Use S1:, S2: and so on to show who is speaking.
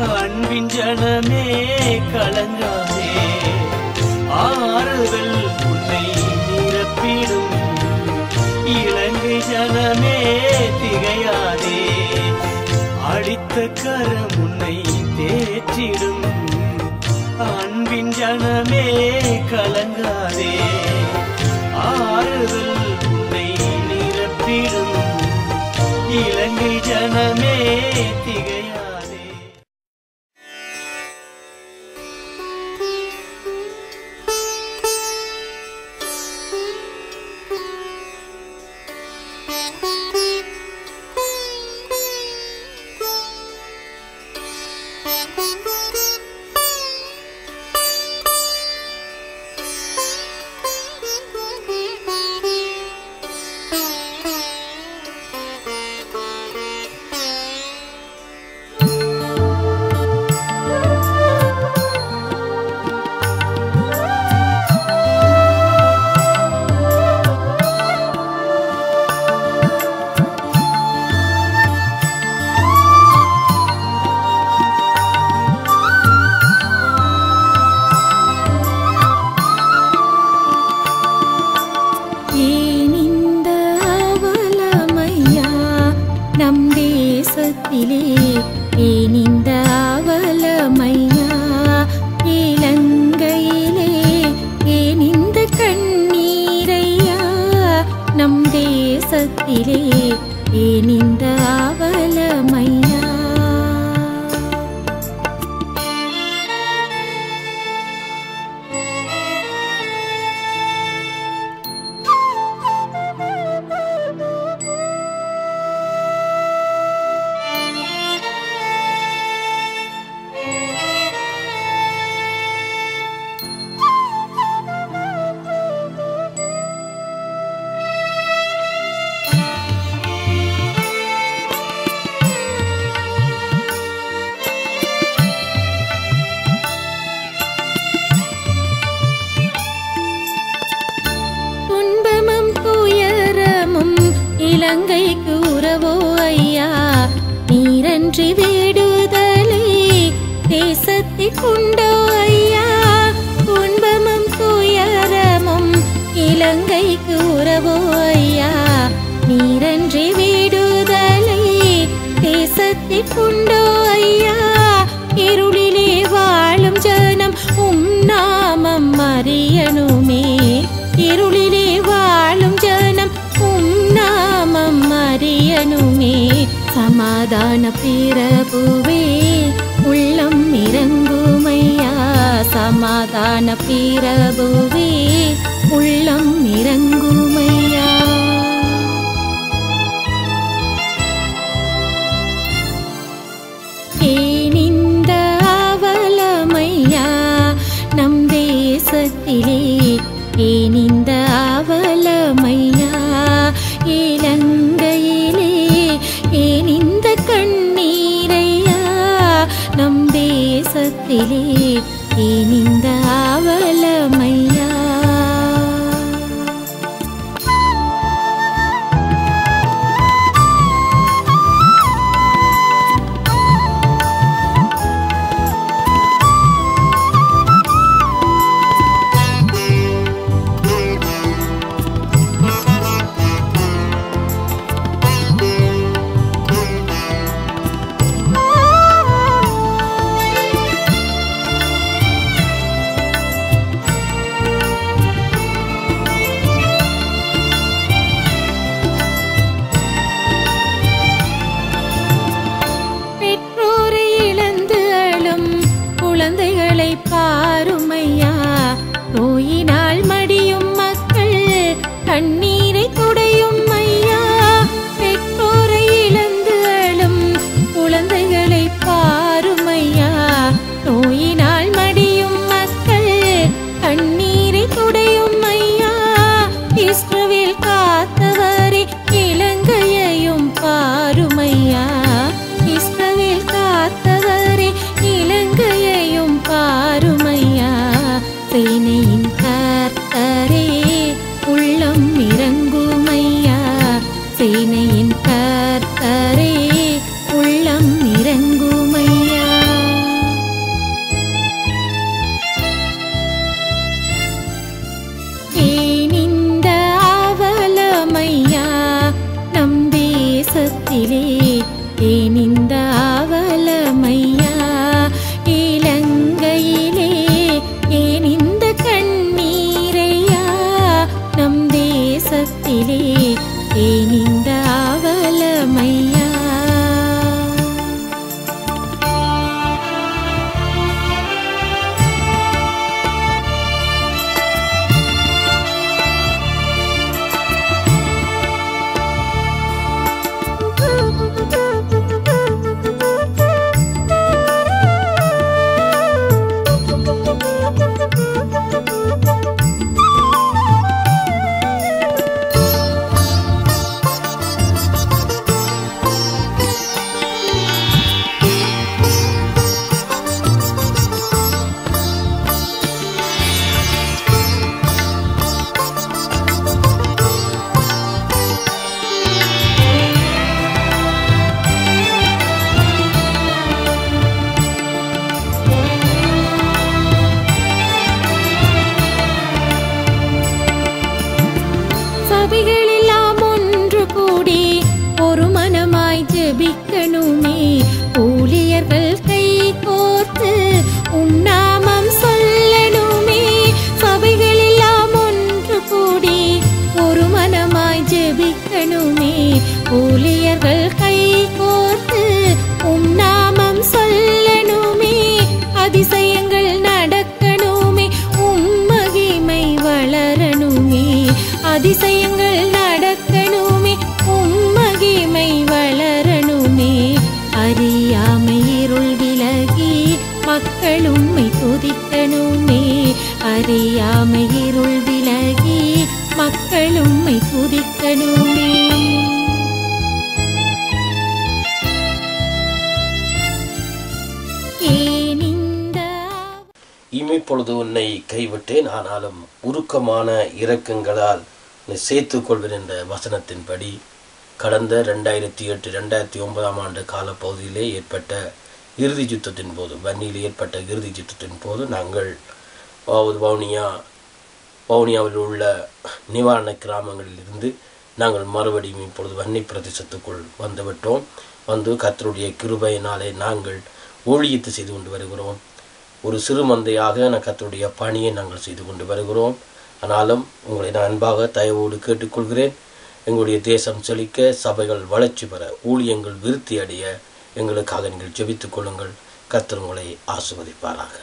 S1: அன்பின் ஜனமே கலங்காதே, ஆறுதல் உன்னை நிரப்பிடும். இலங்கை ஜனமே திகையாதே, அடித்த கரம் உன்னை தேற்றிடும். அன்பின் ஜனமே கலங்காதே, ஆறுதல் உன்னை நிரப்பிடும். இலங்கை ஜனமே திகையாதே.
S2: இலங்கைக்கு உறவோ ஐயா, நீரன்றி விடுதலை தேசத்திற்குண்டோ ஐயா. துன்பமும் துயரமும் இலங்கைக்கு உறவோ ஐயா, நீரன்றி விடுதலை தேசத்திற்குண்டோ ஐயா. இருளிலே வாழும் ஜனம் நாமம் அறியணுமே, இருளிலே வாழும் ஜனம் நாமம் அறியணுமே. சமாதான பிரபுவே உள்ளம் இறங்குமையா, சமாதான பிரபுவே உள்ளம் இறங்குமையா. ஏனிந்த அவலமையா நம் தேசத்திலே, ஏனிந்த அவலமையா இலங்கையிலே, ஏனிந்த கண்ணீரையா நம் தேசத்திலே, ஏனிந்த அவலமையா. குழந்தைகளை பாருமையா, நோயினால் மடியும் மக்கள் கண்ணீரை துடையும் ஐயா. பெற்றோரை இழந்து அழும் குழந்தைகளை பாருமையா, நோயினால் மடியும் மக்கள் கண்ணீரை துடையும் ஐயா. இஸ்ரவேல் காத்தவரே இலங்கையையும் பாருமையா, இஸ்ரவேல் காத்தவரே இலங்கையையும் பாருமையா. சேனையின் கர்த்தரே உள்ளம் இறங்குமையா, சேனையின் கர்த்தரே உள்ளம் இறங்குமையா. மக்கள் உம்மை துதிக்கணுமே. அறியாமை இருள் விலகி மக்கள் உம்மை துதிக்கணுமே.
S3: இமைப்பொழுது உன்னை கைவிட்டேன், ஆனாலும் உருக்கமான இரக்கங்களால் நீ சேர்த்துக் கொள்வேன் என்ற வசனத்தின்படி கடந்த 2008-2009 ஆண்டு காலப்பகுதியிலே ஏற்பட்ட இறுதி யுத்தத்தின் போது, வன்னியில் ஏற்பட்ட இறுதி யுத்தத்தின் போது நாங்கள் வவுனியாவில் உள்ள நிவாரண கிராமங்களில் இருந்து நாங்கள் மறுபடியும் இப்பொழுது வன்னி பிரதேசத்துக்குள் வந்துவிட்டோம். வந்து கர்த்தருடைய கிருபையினாலே நாங்கள் ஊழியத்தை செய்து கொண்டு வருகிறோம். ஒரு சிறு மந்தையாக கர்த்தருடைய பணியை நாங்கள் செய்து கொண்டு வருகிறோம். ஆனாலும் உங்களை நான் அன்பாக தயவோடு கேட்டுக்கொள்கிறேன். எங்களுடைய தேசம் செழிக்க, சபைகள் வளர்ச்சி பெற, ஊழியங்கள் விருத்தி அடைய எங்களுக்காக நீங்கள் ஜெபித்துக் கொள்ளுங்கள். கர்த்தர் உங்களை ஆசீர்வதிப்பாராக.